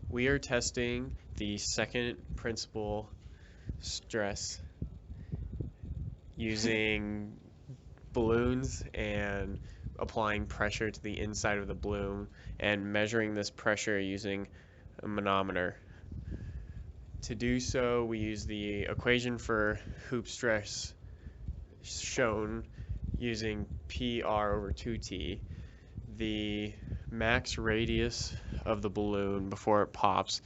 We are testing the second principle stress using balloons and applying pressure to the inside of the balloon and measuring this pressure using a manometer. To do so, we use the equation for hoop stress shown using PR over 2T. The max radius of the balloon before it pops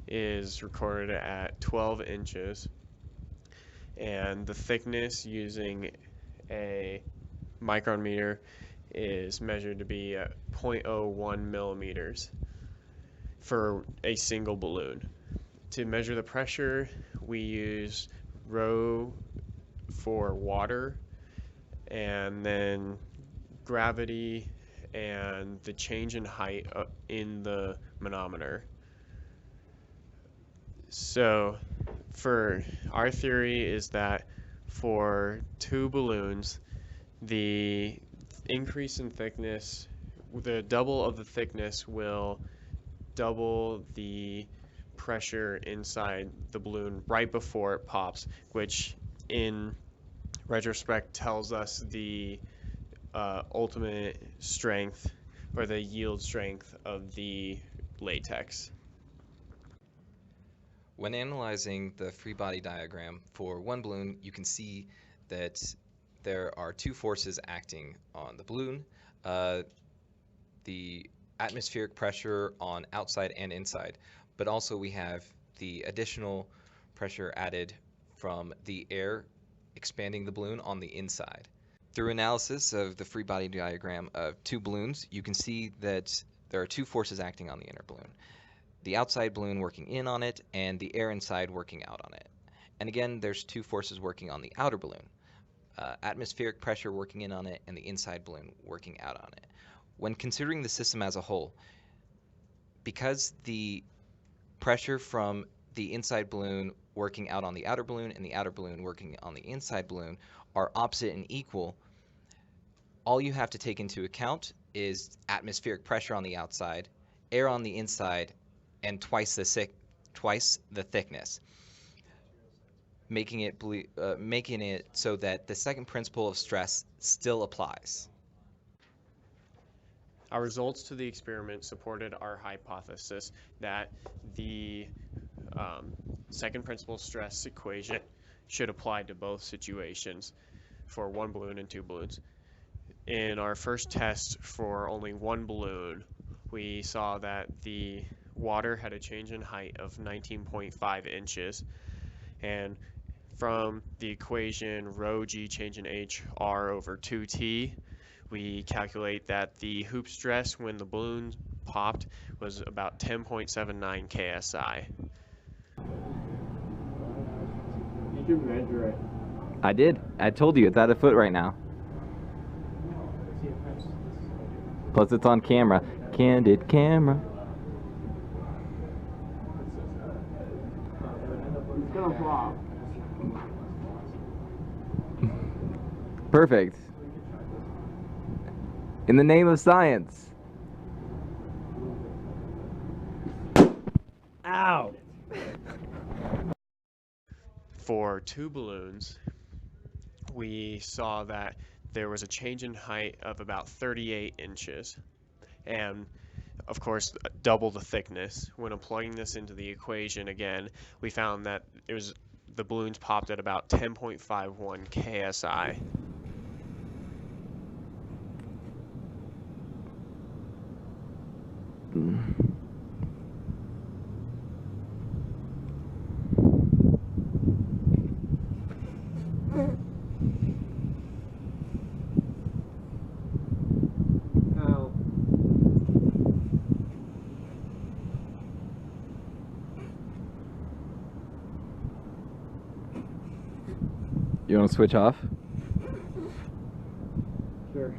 is recorded at 12 inches, and the thickness using a micrometer is measured to be at 0.01 millimeters for a single balloon. To measure the pressure, we use rho for water, and then gravity and the change in height in the manometer. So for our theory is that for two balloons, the increase in thickness, the double of the thickness will double the pressure inside the balloon right before it pops, which in retrospect tells us the ultimate strength or the yield strength of the latex. When analyzing the free body diagram for one balloon, you can see that there are two forces acting on the balloon. The atmospheric pressure on outside and inside, but also we have the additional pressure added from the air expanding the balloon on the inside. Through analysis of the free body diagram of two balloons, you can see that there are two forces acting on the inner balloon. The outside balloon working in on it and the air inside working out on it. And again, there's two forces working on the outer balloon. Atmospheric pressure working in on it and the inside balloon working out on it. When considering the system as a whole, because the pressure from the inside balloon working out on the outer balloon and the outer balloon working on the inside balloon are opposite and equal, all you have to take into account is atmospheric pressure on the outside, air on the inside, and twice the thickness, making it so that the second principle of stress still applies. Our results to the experiment supported our hypothesis that the second principle stress equation should apply to both situations for one balloon and two balloons. In our first test for only one balloon, we saw that the water had a change in height of 19.5 inches, and from the equation rho g change in h r over 2t, we calculate that the hoop stress when the balloon popped was about 10.79 ksi. You can measure it. I did. I told you it's at a foot right now. Plus it's on camera. Candid camera. It's gonna flop. Perfect. In the name of science. Ow! For two balloons, we saw that there was a change in height of about 38 inches, and of course double the thickness. When plugging this into the equation again, we found that the balloons popped at about 10.51 ksi. You want to switch off? Sure.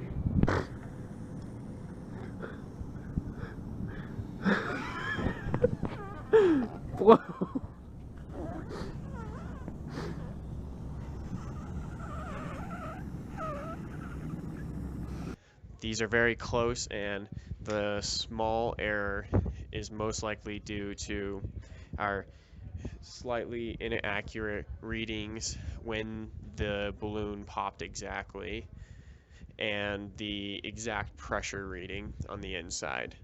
Whoa! these are very close, and the small error is most likely due to our slightly inaccurate readings when the balloon popped exactly, and the exact pressure reading on the inside.